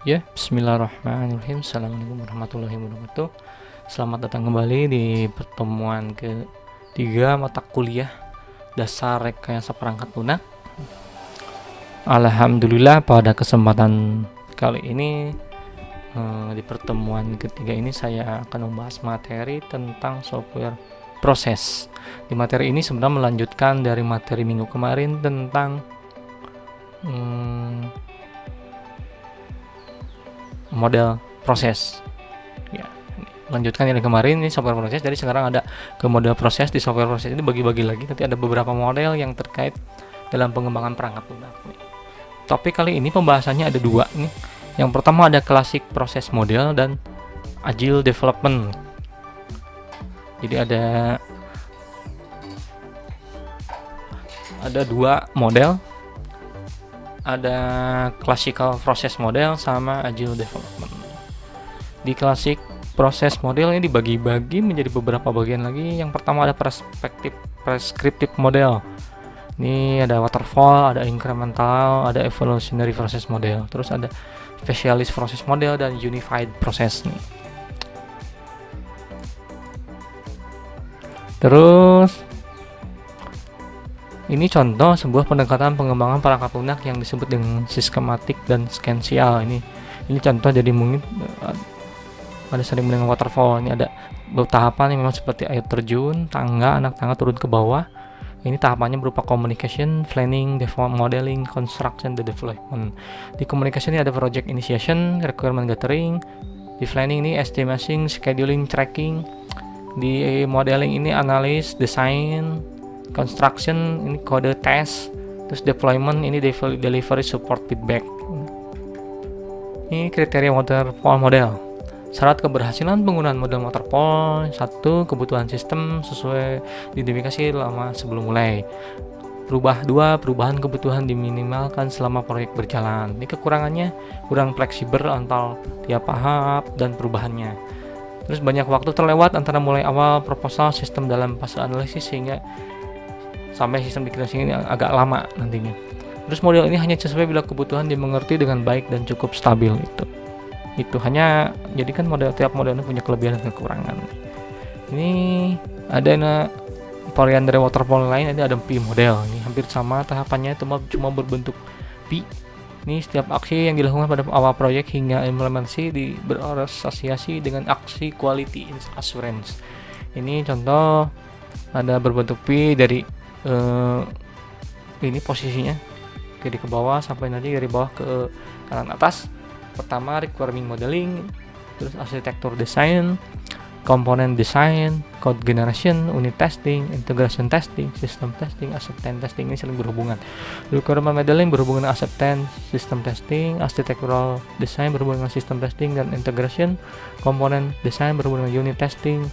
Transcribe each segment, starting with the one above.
Ya, bismillahirrahmanirrahim. Assalamualaikum warahmatullahi wabarakatuh. Selamat datang kembali di pertemuan ketiga mata kuliah dasar rekayasa perangkat lunak. Alhamdulillah pada kesempatan kali ini di pertemuan ketiga ini saya akan membahas materi tentang software proses. Di materi ini sebenarnya melanjutkan dari materi minggu kemarin tentang model proses. Ya, lanjutkan yang kemarin ini software proses. Jadi sekarang ada ke model proses. Di software proses ini bagi-bagi lagi. Nanti ada beberapa model yang terkait dalam pengembangan perangkat lunak. Topik kali ini pembahasannya ada dua nih. Yang pertama ada classic proses model dan agile development. Jadi ada dua model, ada classical process model sama agile development. Di classic process model ini dibagi-bagi menjadi beberapa bagian lagi. Yang pertama ada prescriptive model. Ini ada waterfall, ada incremental, ada evolutionary process model. Terus ada specialist process model dan unified process nih. Terus ini contoh sebuah pendekatan pengembangan perangkat lunak yang disebut dengan sistematik dan sequential. Ini contoh, jadi mungkin ada sering dengan waterfall. Ini ada tahapan yang memang seperti air terjun, tangga, anak tangga turun ke bawah. Ini tahapannya berupa communication, planning, modeling, construction, dan development. Di communication ini ada project initiation, requirement gathering. Di planning ini estimation, scheduling, tracking. Di modeling ini analysis, design. Construction ini kode test. Terus deployment ini delivery support feedback. Ini kriteria waterfall model. Syarat keberhasilan penggunaan model waterfall: 1. Kebutuhan sistem sesuai diidentifikasi lama sebelum mulai. 2. Perubahan kebutuhan diminimalkan selama proyek berjalan. Ini kekurangannya kurang fleksibel antara tiap tahap dan perubahannya. Terus banyak waktu terlewat antara mulai awal proposal sistem dalam fase analisis sehingga sampai sistem dikreasi ini agak lama nantinya. Terus model ini hanya sesuai bila kebutuhan dimengerti dengan baik dan cukup stabil. Itu hanya, jadi kan tiap model ini punya kelebihan dan kekurangan. Ini ada varian dari waterfall lain, ini ada P model. Ini hampir sama tahapannya, cuma berbentuk P. Ini setiap aksi yang dilakukan pada awal proyek hingga implementasi berasosiasi dengan aksi quality assurance. Ini contoh ada berbentuk P dari ini posisinya kiri ke bawah sampai nanti dari bawah ke kanan atas. Pertama requirement modeling, terus arsitektur design, komponen design, code generation, unit testing, integration testing, system testing, acceptance testing. Ini saling berhubungan. Requirement modeling berhubungan dengan acceptance, system testing, architectural design berhubungan dengan system testing dan integration, komponen design berhubungan dengan unit testing,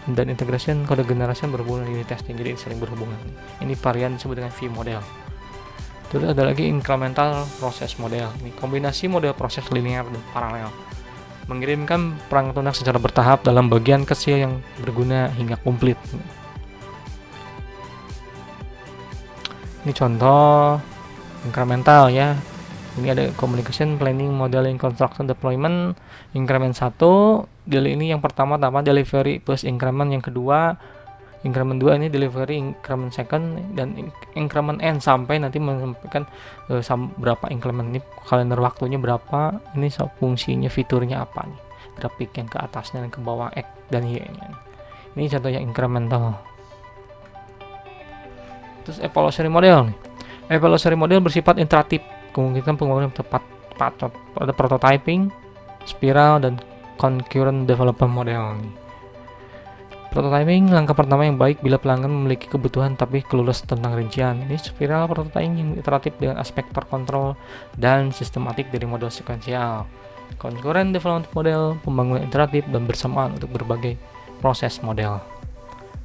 dan integration, code generation berhubungan dengan unit testing. Jadi saling berhubungan. Ini varian disebut dengan V model. Terus ada lagi incremental process model. Ini kombinasi model proses linear dan paralel, mengirimkan perangkat lunak secara bertahap dalam bagian kecil yang berguna hingga komplit. Ini contoh incremental ya. Ini ada communication, planning, modeling, construction, deployment. Increment 1, ini yang pertama delivery plus increment, yang kedua increment 2 ini delivery, increment second, dan increment n sampai nanti menyampaikan berapa increment. Ini kalender waktunya berapa, ini fungsinya, fiturnya apa nih, grafik yang ke atasnya dan ke bawah X dan Y nya. Ini contohnya incremental. Terus evolutionary model nih. Evolutionary model bersifat iteratif, kemungkinan pembangunan tepat ada prototyping, spiral, dan concurrent development model nih. Prototyping, langkah pertama yang baik bila pelanggan memiliki kebutuhan tapi clueless tentang rincian. Ini spiral prototyping yang iteratif dengan aspek terkontrol dan sistematik dari model sekuensial. Concurrent development model, pembangunan iteratif dan bersamaan untuk berbagai proses model.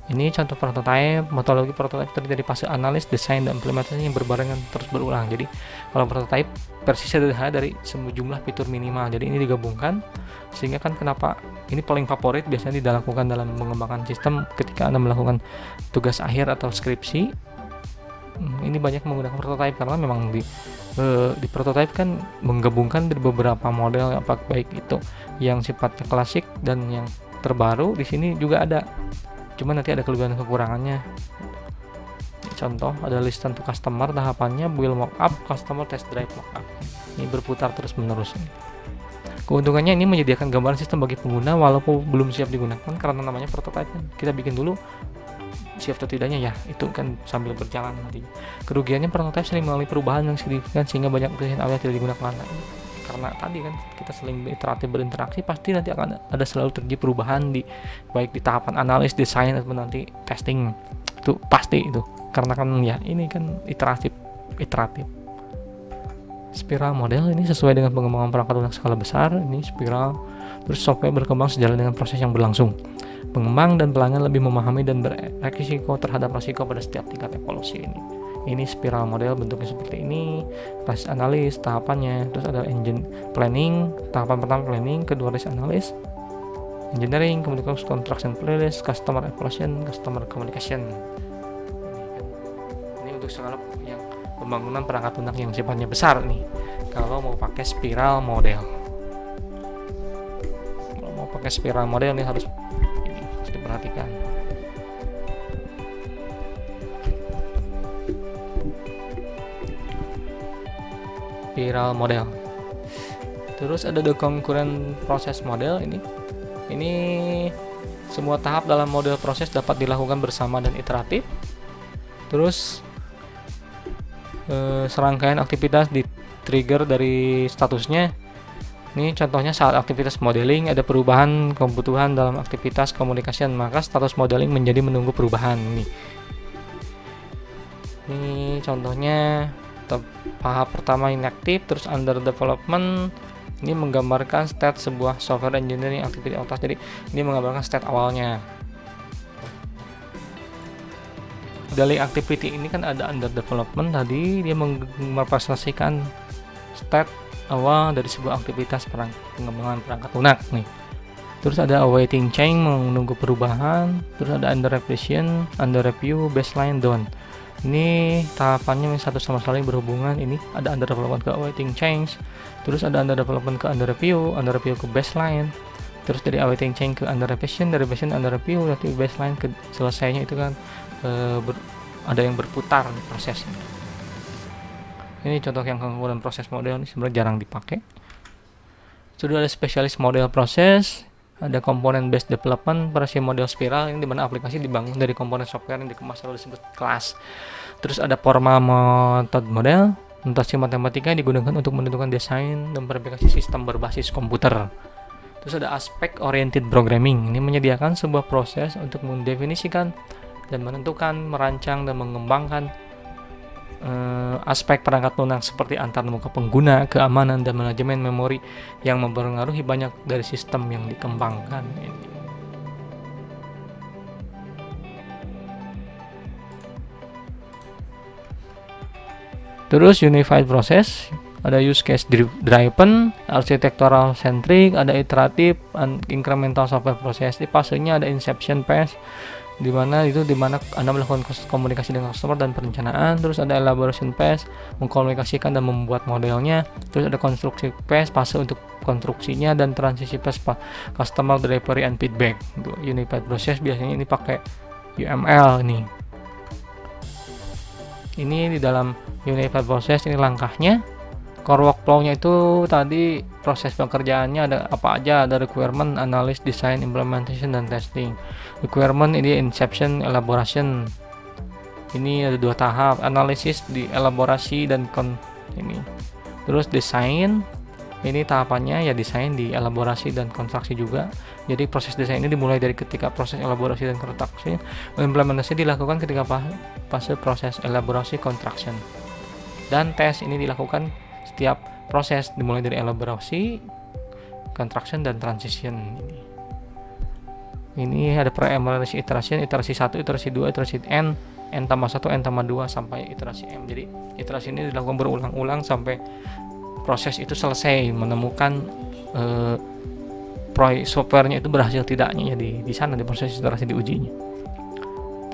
Ini contoh prototype. Metodologi prototype terdiri dari fase analis, desain, dan implementasi yang berbarengan terus berulang. Jadi kalau prototype versi sederhana dari sejumlah fitur minimal. Jadi ini digabungkan sehingga kan kenapa ini paling favorit biasanya dilakukan dalam mengembangkan sistem ketika Anda melakukan tugas akhir atau skripsi. Ini banyak menggunakan prototype karena memang di prototype kan menggabungkan dari beberapa model, apa baik itu yang sifatnya klasik dan yang terbaru. Di sini juga ada, cuma nanti ada kelebihan kekurangannya. Contoh, ada listen to customer, tahapannya build mockup, customer test drive mockup. Ini berputar terus menerus. Keuntungannya ini menyediakan gambaran sistem bagi pengguna walaupun belum siap digunakan, karena namanya prototype kan. Kita bikin dulu siap atau tidaknya ya, itu kan sambil berjalan nanti. Kerugiannya prototype sering mengalami perubahan yang signifikan sehingga banyak aplikasi awalnya tidak digunakan lagi. Karena tadi kan kita sering berinteraksi, pasti nanti akan ada selalu terjadi perubahan di baik di tahapan analis, desain atau nanti testing. Itu pasti itu. Karena kan ya ini kan iteratif. Spiral model ini sesuai dengan pengembangan perangkat lunak skala besar. Ini spiral. Terus software berkembang sejalan dengan proses yang berlangsung. Pengembang dan pelanggan lebih memahami dan beresiko terhadap risiko pada setiap tingkat evolusi ini. Ini spiral model, bentuknya seperti ini. Risk analis tahapannya. Terus ada engine planning. Tahapan pertama planning, kedua risk analis, engineering, communication, construction, playlist, customer evaluation, customer communication. Untuk skala yang pembangunan perangkat lunak yang sifatnya besar nih, kalau mau pakai spiral model. Kalau mau pakai spiral model ini harus diperhatikan. Spiral model. Terus ada the concurrent process model. Ini semua tahap dalam model proses dapat dilakukan bersama dan iteratif. Terus serangkaian aktivitas di trigger dari statusnya. Ini contohnya saat aktivitas modeling ada perubahan kebutuhan dalam aktivitas communication, maka status modeling menjadi menunggu perubahan. Ini contohnya tahap pertama inactive, terus under development. Ini menggambarkan state sebuah software engineering activity atas. Jadi ini menggambarkan state awalnya. Daily activity ini kan ada under development tadi, dia merepresentasikan state awal dari sebuah aktivitas pengembangan perangkat lunak nih. Terus ada awaiting change, menunggu perubahan. Terus ada under revision, under review, baseline, done. Ini tahapannya satu sama saling berhubungan. Ini ada under development ke awaiting change, terus ada under development ke under review ke baseline. Terus dari awaiting change ke under revision, dari revision under review, nanti baseline ke selesainya itu kan ada yang berputar nih prosesnya. Ini contoh yang kemudian proses model ini sebenarnya jarang dipakai. Sudah ada spesialis model proses, ada komponen based development, versi model spiral ini dimana aplikasi dibangun dari komponen software yang dikemas lalu disebut kelas. Terus ada formal method model, notasi matematika yang digunakan untuk menentukan desain dan verifikasi sistem berbasis komputer. Terus ada aspek oriented programming, ini menyediakan sebuah proses untuk mendefinisikan dan menentukan, merancang dan mengembangkan aspek perangkat lunak seperti antarmuka pengguna, keamanan dan manajemen memori yang mempengaruhi banyak dari sistem yang dikembangkan. Terus unified process, ada use case driven, architectural centric, ada iteratif, incremental software process. Di fasenya ada inception phase, dimana Anda melakukan komunikasi dengan customer dan perencanaan. Terus ada elaboration phase, mengkomunikasikan dan membuat modelnya. Terus ada konstruksi phase, fase untuk konstruksinya, dan transisi phase customer delivery and feedback. Untuk unified process biasanya ini pakai UML nih. Ini di dalam unified process ini langkahnya. Core workflow-nya itu tadi proses pekerjaannya ada apa aja, ada requirement, analysis, design, implementation, dan testing. Requirement ini inception, elaboration. Ini ada 2 tahap, analisis di elaborasi dan ini. Terus desain, ini tahapannya ya desain, di elaborasi dan konstruksi juga. Jadi proses desain ini dimulai dari ketika proses elaborasi dan konstruksi. Implementasi dilakukan ketika fase proses elaborasi construction. Dan tes ini dilakukan setiap proses dimulai dari elaborasi, construction, dan transition. Ini ada pre-evaluasi iteration, iterasi 1, iterasi 2, iterasi n tambah 1, n tambah 2 sampai iterasi m. Jadi iterasi ini dilakukan berulang-ulang sampai proses itu selesai, menemukan softwarenya itu berhasil tidaknya ya di sana, di proses iterasi diujinya.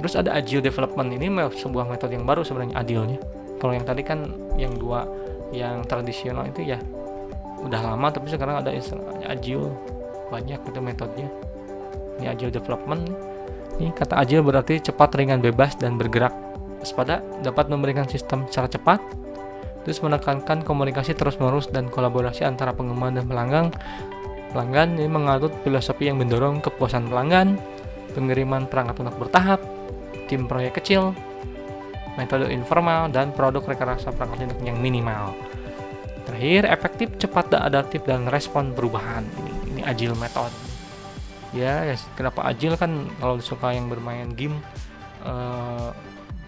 Terus ada agile development, ini sebuah metode yang baru sebenarnya agilnya. Kalau yang tadi kan yang dua yang tradisional itu ya udah lama, tapi sekarang ada istilahnya agile, banyak itu metodenya. Ini agile development. Ini kata agile berarti cepat, ringan, bebas, dan bergerak waspada, dapat memberikan sistem secara cepat, terus menekankan komunikasi terus-menerus dan kolaborasi antara pengembang dan pelanggan. Ini menganut filosofi yang mendorong kepuasan pelanggan, pengiriman perangkat lunak bertahap, tim proyek kecil, metode informal, dan produk rekayasa perangkat lunak yang minimal. Terakhir, efektif, cepat, adaptif, dan respon perubahan. Ini agile method. Ya, kenapa agile kan kalau suka yang bermain game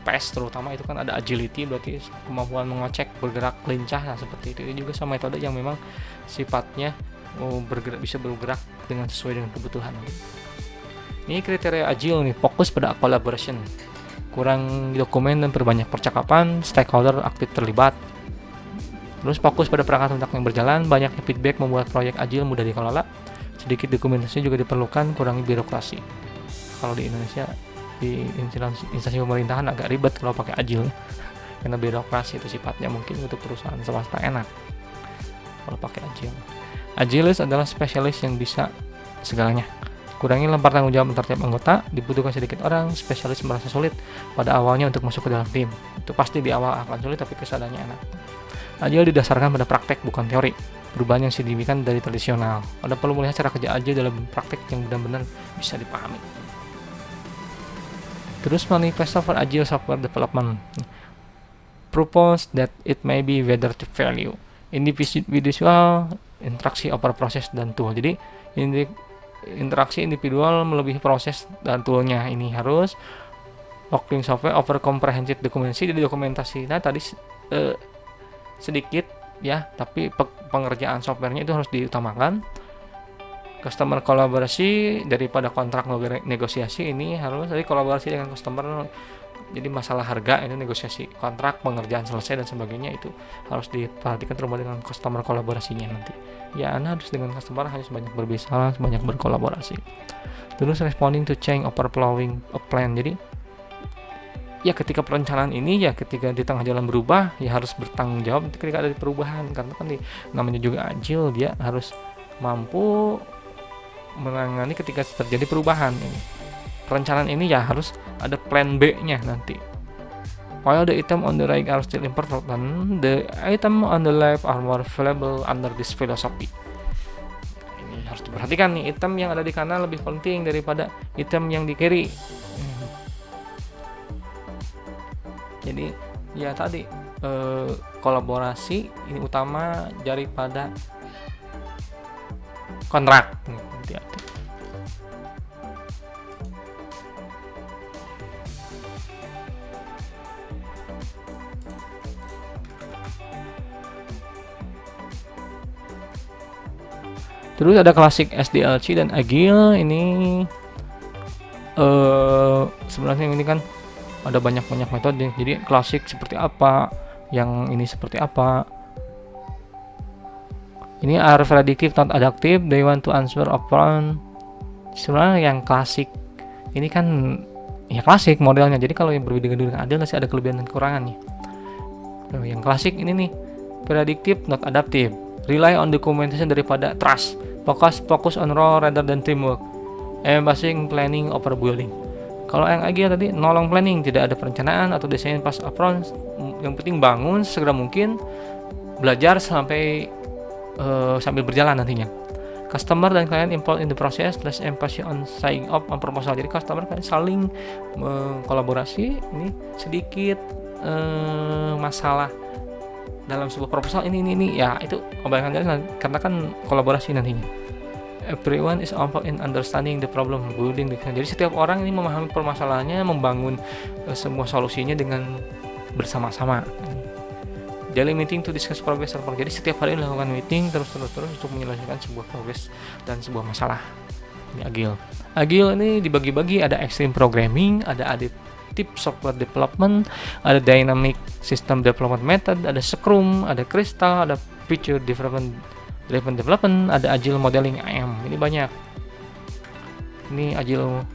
PES terutama itu kan ada agility, berarti kemampuan mengocek, bergerak lincah, nah seperti itu. Ini juga sama metode yang memang sifatnya bisa bergerak dengan sesuai dengan kebutuhan. Ini kriteria agile nih, fokus pada collaboration, kurang dokumen dan perbanyak percakapan, stakeholder aktif terlibat. Terus fokus pada perangkat lunak yang berjalan, banyaknya feedback membuat proyek agile mudah dikelola, sedikit dokumentasi juga diperlukan, kurangi birokrasi. Kalau di Indonesia di instansi pemerintahan agak ribet kalau pakai agile karena birokrasi itu sifatnya, mungkin untuk perusahaan swasta enak kalau pakai agile. Agilis adalah spesialis yang bisa segalanya. Kurangi lempar tanggung jawab antar tiap anggota, dibutuhkan sedikit orang, spesialis merasa sulit pada awalnya untuk masuk ke dalam tim. Itu pasti di awal akan sulit, tapi kesannya enak. Agile didasarkan pada praktek bukan teori. Perubahan yang signifikan dari tradisional. Anda perlu melihat cara kerja agile dalam praktek yang benar-benar bisa dipahami. Terus manifesto for agile software development. Propose that it may be whether to value individual interaksi over proses dan tool. Jadi interaksi individual melebihi proses dan toolnya. Ini harus working software over comprehensive dokumentasi. Jadi dokumentasi tadi sedikit ya, tapi pengerjaan softwarenya itu harus diutamakan. Customer kolaborasi daripada kontrak negosiasi, ini harus dari kolaborasi dengan customer. Jadi masalah harga itu negosiasi, kontrak, pengerjaan selesai dan sebagainya itu harus diperhatikan terutama dengan customer kolaborasinya nanti. Ya, Anda harus dengan customer harus banyak berbicara, banyak berkolaborasi. Terus responding to change overflowing a plan. Jadi ya ketika perencanaan ini ya ketika di tengah jalan berubah ya harus bertanggung jawab ketika ada perubahan, karena kan namanya juga agile, dia harus mampu menangani ketika terjadi perubahan ini. Perencanaan ini ya harus ada plan B-nya nanti. While the item on the right are still important, the item on the left are more valuable under this philosophy. Ini harus diperhatikan nih, item yang ada di kanan lebih penting daripada item yang di kiri. Jadi ya tadi kolaborasi ini utama daripada kontrak. Hati-hati. Terus ada klasik SDLC dan Agile. Ini sebenarnya ini kan ada banyak metode. Jadi klasik seperti apa, yang ini seperti apa. Ini are predictive not adaptive, they want to answer upfront. Sebenarnya yang klasik ini kan ya klasik modelnya. Jadi kalau yang berbeda dengan Agile masih ada kelebihan dan kekurangannya. Yang klasik ini nih, predictive not adaptive, rely on documentation daripada trust, fokus on raw rather than teamwork, emphasizing planning over building. Kalau yang Agile tadi nolong planning, tidak ada perencanaan atau desain pas upfront, yang penting bangun segera mungkin, belajar sampai sambil berjalan nantinya. Customer dan klien involved in the process, less emphasis on signing up on proposal. Jadi customer kan saling kolaborasi, ini sedikit masalah dalam sebuah proposal ini ya itu kebaikan karena kan kolaborasi nantinya. Everyone is involved in understanding the problem, building the. Jadi setiap orang ini memahami permasalahannya, membangun semua solusinya dengan bersama-sama. Daily meeting to discuss progress. Jadi setiap hari melakukan meeting terus untuk menyelesaikan sebuah progress dan sebuah masalah. Ini Agile. Agile ini dibagi-bagi, ada extreme programming, ada adaptive software development, ada dynamic system development method, ada Scrum, ada Crystal, ada feature driven development, ada Agile modeling IM. Ini banyak. Ini Agile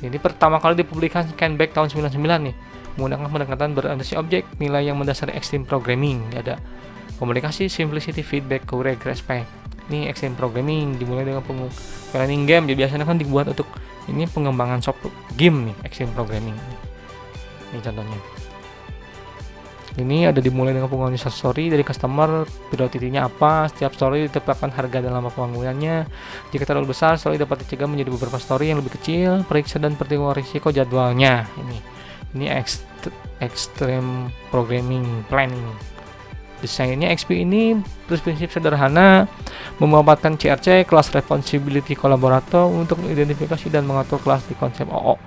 Ini pertama kali dipublikasikan back tahun 99 nih, menggunakan pendekatan berorientasi objek, nilai yang mendasari extreme programming. Ada komunikasi, simplicity, feedback, courage, respect. Ini extreme programming dimulai dengan planning game. Jadi biasanya kan dibuat untuk ini pengembangan software game nih, extreme programming. Ini contohnya. Ini ada dimulai dengan pengembangan story dari customer, priority-nya apa, setiap story ditetapkan harga dalam pembangunannya. Jika terlalu besar, story dapat dicegah menjadi beberapa story yang lebih kecil, periksa dan perhitungan risiko jadwalnya. Ini extreme programming planning. Desainnya XP ini prinsip sederhana, memanfaatkan CRC, Class Responsibility Collaborator, untuk identifikasi dan mengatur kelas di konsep OO.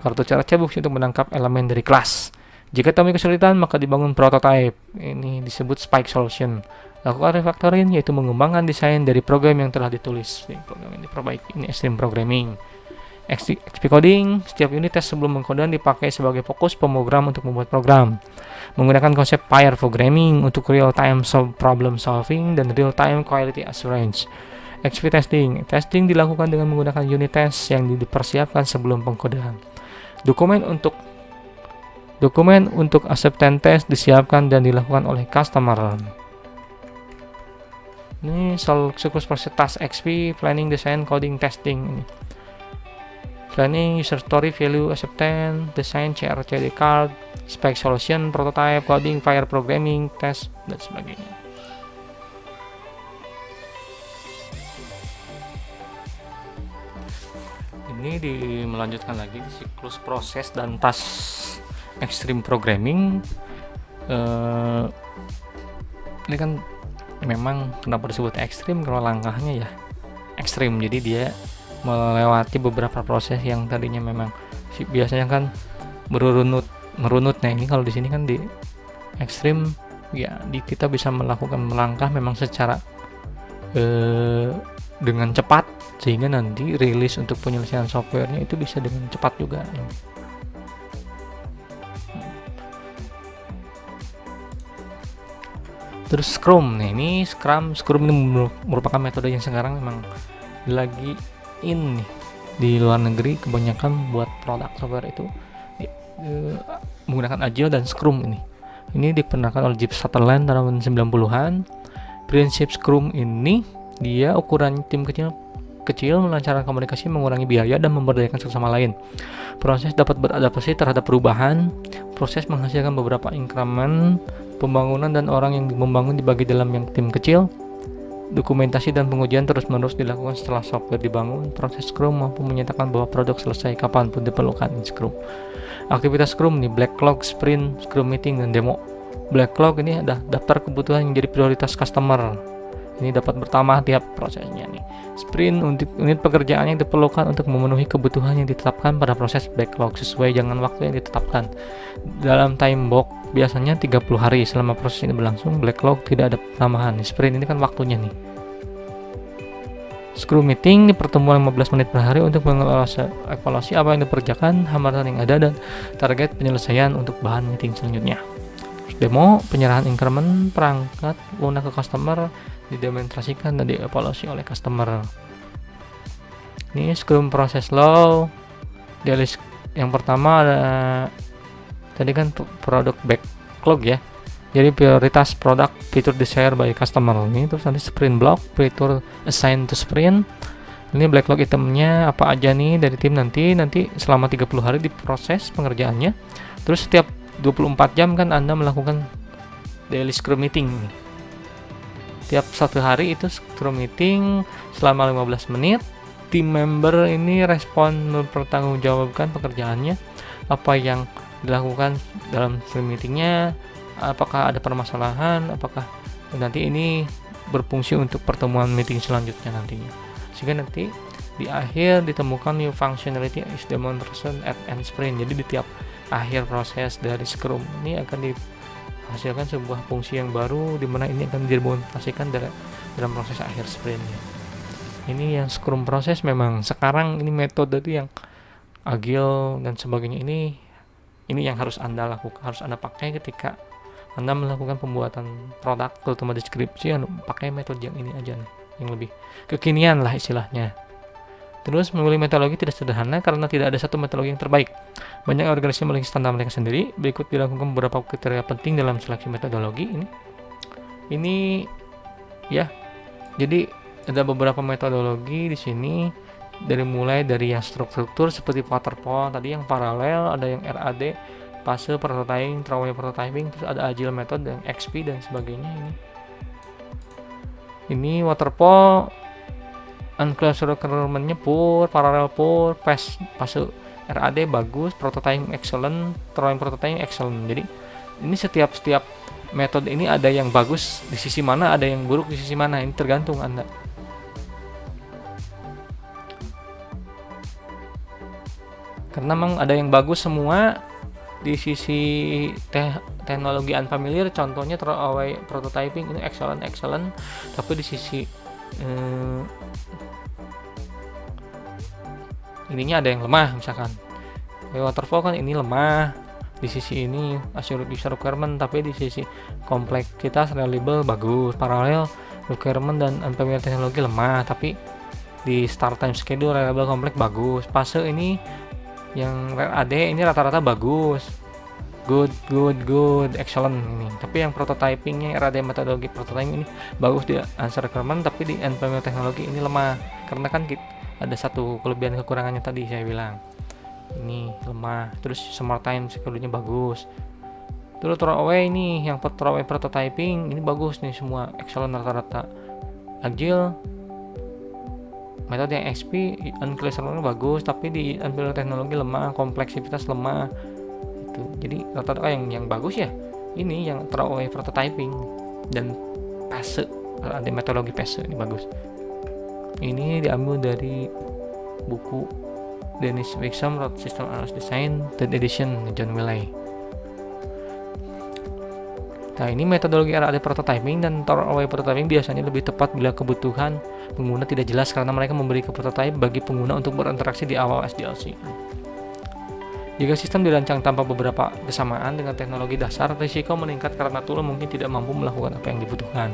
Kartu CRC berfungsi untuk menangkap elemen dari kelas. Jika temui kesulitan, maka dibangun prototype. Ini disebut spike solution. Lakukan refactoring, yaitu mengembangkan desain dari program yang telah ditulis. Program ini diperbaiki. Ini extreme programming. XP coding, setiap unit tes sebelum mengkode dipakai sebagai fokus pemrogram untuk membuat program. Menggunakan konsep pair programming untuk real-time problem solving dan real-time quality assurance. XP testing, testing dilakukan dengan menggunakan unit test yang dipersiapkan sebelum pengkodean. Dokumen untuk acceptance test disiapkan dan dilakukan oleh customer. Ini siklus proses task XP, planning, design, coding, testing. Ini planning, user story, value, acceptance, design, CRC, card, spec solution, prototype, coding, pair programming, test, dan sebagainya. Ini melanjutkan lagi di siklus proses dan task extreme programming. Ini kan memang kenapa disebut ekstrim, kalau langkahnya ya ekstrim, jadi dia melewati beberapa proses yang tadinya memang biasanya kan merunut. Nah ini kalau di sini kan di ekstrim ya, kita bisa melakukan melangkah memang secara dengan cepat, sehingga nanti rilis untuk penyelesaian softwarenya itu bisa dengan cepat juga ya. Terus Scrum, nih ini Scrum ini merupakan metode yang sekarang memang lagi in nih di luar negeri. Kebanyakan buat produk software itu menggunakan Agile dan Scrum. Ini diperkenalkan oleh Jeff Sutherland tahun 90-an. Prinsip Scrum ini dia ukuran tim kecil melancarkan komunikasi, mengurangi biaya, dan memberdayakan satu sama lain. Proses dapat beradaptasi terhadap perubahan. Proses menghasilkan beberapa increment pembangunan, dan orang yang membangun dibagi dalam yang tim kecil. Dokumentasi dan pengujian terus-menerus dilakukan setelah software dibangun. Proses Scrum mampu menyatakan bahwa produk selesai kapanpun diperlukan in Scrum. Aktivitas Scrum nih, backlog, sprint, Scrum meeting, dan demo. Backlog ini ada daftar kebutuhan yang jadi prioritas customer. Ini dapat bertambah tiap prosesnya nih. Sprint, unit pekerjaan yang diperlukan untuk memenuhi kebutuhan yang ditetapkan pada proses backlog sesuai dengan waktu yang ditetapkan. Dalam time box biasanya 30 hari. Selama proses ini berlangsung, backlog tidak ada tambahan. Sprint ini kan waktunya nih. Scrum meeting ini pertemuan 15 menit per hari untuk mengevaluasi apa yang dikerjakan, hambatan yang ada, dan target penyelesaian untuk bahan meeting selanjutnya. Demo, penyerahan increment perangkat lunak ke customer, didemonstrasikan dan dievaluasi oleh customer. Ini Scrum process flow. Di list yang pertama ada tadi kan product backlog ya. Jadi prioritas produk feature desired by customer ini. Terus nanti sprint block, feature assigned to sprint. Ini backlog itemnya apa aja nih dari tim nanti selama 30 hari diproses pengerjaannya. Terus setiap 24 jam kan Anda melakukan daily Scrum meeting. Tiap satu hari itu Scrum meeting selama 15 menit. Tim member ini respon mempertanggungjawabkan pekerjaannya, apa yang dilakukan dalam Scrum meetingnya, apakah ada permasalahan, apakah nanti ini berfungsi untuk pertemuan meeting selanjutnya nantinya. Sehingga nanti di akhir ditemukan new functionality is demonstration at end sprint. Jadi di tiap akhir proses dari Scrum ini akan dihasilkan sebuah fungsi yang baru, di mana ini akan didemonstrasikan dalam proses akhir sprintnya. Ini yang Scrum proses memang sekarang ini metode itu yang agile dan sebagainya, ini yang harus Anda lakukan, harus Anda pakai ketika Anda melakukan pembuatan produk, terutama deskripsi, pakai metode yang ini aja nih, yang lebih kekinian lah istilahnya. Terus memilih metodologi tidak sederhana karena tidak ada satu metodologi yang terbaik. Banyak organisasi memiliki standar mereka sendiri. Berikut dilakukan beberapa kriteria penting dalam seleksi metodologi ini ya. Jadi ada beberapa metodologi di sini, mulai dari yang struktur seperti waterfall tadi, yang paralel, ada yang RAD, fase prototyping, throwaway prototyping, terus ada agile method dan XP dan sebagainya. Ini waterfall, unclosed requirement-nya poor, parallel poor, fase RAD bagus, prototyping excellent, throwaway prototyping excellent. Jadi ini setiap metode ini ada yang bagus di sisi mana, ada yang buruk di sisi mana. Ini tergantung Anda. Karena memang ada yang bagus semua di sisi teknologi unfamiliar, contohnya throwaway prototyping ini excellent, tapi di sisi ininya ada yang lemah, misalkan waterfall kan ini lemah di sisi ini assured user requirement, tapi di sisi kompleksitas reliable bagus. Parallel requirement dan unfamiliar teknologi lemah, tapi di start time schedule reliable kompleks bagus. Fase ini yang RAD ini rata-rata bagus, good, excellent ini. Tapi yang prototypingnya RAD metodologi prototyping ini bagus di answer requirement, tapi di unfamiliar teknologi ini lemah. Karena kan ada satu kelebihan kekurangannya tadi saya bilang. Ini lemah. Terus smart time schedule-nya bagus. Terus throwaway ini, yang throwaway prototyping ini bagus nih semua, excellent rata-rata. Agile metode yang XP unclassified bagus, tapi di unfamiliar teknologi lemah, kompleksitas lemah itu. Jadi rata-rata yang bagus ya ini yang throwaway prototyping dan fase, ada metodologi fase ini bagus. Ini diambil dari buku Dennis Wixom, Road System Analysis Design 3rd edition, John Wiley. Nah, ini metodologi RAD prototyping dan throwaway prototyping biasanya lebih tepat bila kebutuhan pengguna tidak jelas, karena mereka memberi prototype bagi pengguna untuk berinteraksi di awal SDLC. Jika sistem dirancang tanpa beberapa kesamaan dengan teknologi dasar, risiko meningkat karena tool mungkin tidak mampu melakukan apa yang dibutuhkan.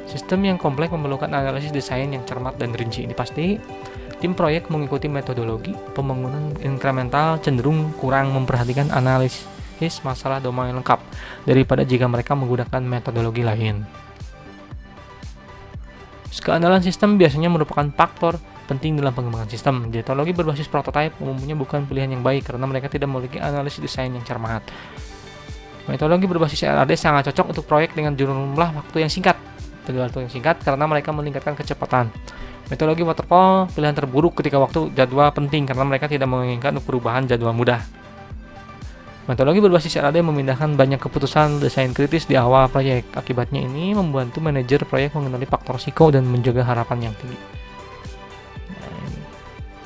Sistem yang kompleks memerlukan analisis desain yang cermat dan rinci. Ini pasti tim proyek mengikuti metodologi pembangunan inkremental cenderung kurang memperhatikan analisis masalah domain lengkap daripada jika mereka menggunakan metodologi lain. Keandalan sistem biasanya merupakan faktor penting dalam pengembangan sistem. Metodologi berbasis prototype umumnya bukan pilihan yang baik karena mereka tidak memiliki analisis desain yang cermat. Metodologi berbasis RAD sangat cocok untuk proyek dengan jumlah waktu yang singkat. Karena mereka meningkatkan kecepatan. Metodologi waterfall pilihan terburuk ketika waktu jadwal penting karena mereka tidak menginginkan perubahan jadwal mudah. Metodologi berbasis RAD memindahkan banyak keputusan desain kritis di awal proyek. Akibatnya ini membantu manajer proyek mengenali faktor risiko dan menjaga harapan yang tinggi.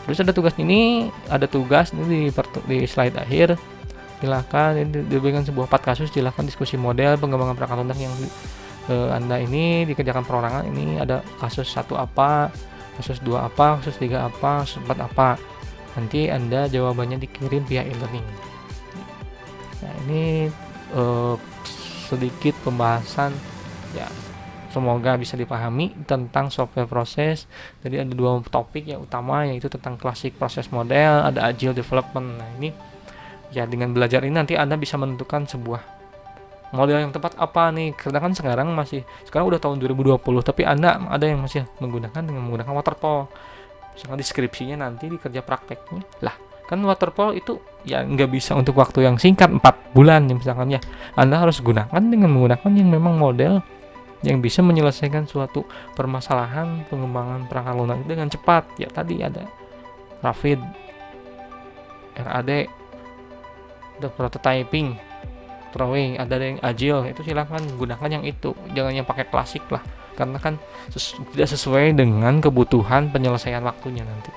Terus ada tugas ini di slide akhir. Silakan diberikan sebuah 4 kasus, silakan diskusi model pengembangan perangkat lunak yang Anda ini dikerjakan perorangan. Ini ada kasus 1 apa, kasus 2 apa, kasus 3 apa, kasus 4 apa. Nanti Anda jawabannya dikirim via e-learning. Nah, ini sedikit pembahasan ya, semoga bisa dipahami tentang software proses. Jadi ada 2 topik yang utama, yaitu tentang classic proses model, ada agile development. Nah, ini ya dengan belajar ini nanti Anda bisa menentukan sebuah model yang tepat apa nih. Karena kan sekarang udah tahun 2020, tapi Anda ada yang masih menggunakan waterfall. Misalkan deskripsinya nanti di kerja prakteknya lah, kan waterfall itu ya nggak bisa untuk waktu yang singkat 4 bulan misalkan ya. Anda harus gunakan dengan menggunakan yang memang model yang bisa menyelesaikan suatu permasalahan pengembangan perangkat lunak dengan cepat. Ya tadi ada Rapid, RAD, ada prototyping, throwaway, ada yang agile. Itu silakan gunakan yang itu, jangan yang pakai klasik lah, karena kan tidak sesuai dengan kebutuhan penyelesaian waktunya nanti.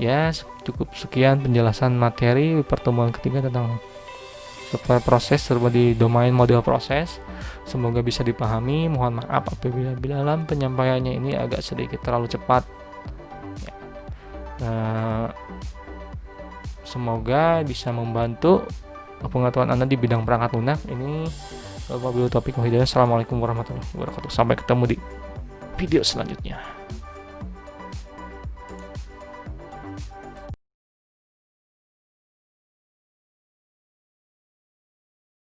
Ya, cukup sekian penjelasan materi pertemuan ketiga tentang software proses serba di domain model proses. Semoga bisa dipahami. Mohon maaf apabila dalam penyampaiannya ini agak sedikit terlalu cepat. Semoga bisa membantu pengetahuan Anda di bidang perangkat lunak. Ini wabillahi taufiq wal hidayah. Assalamualaikum warahmatullahi wabarakatuh. Sampai ketemu di video selanjutnya.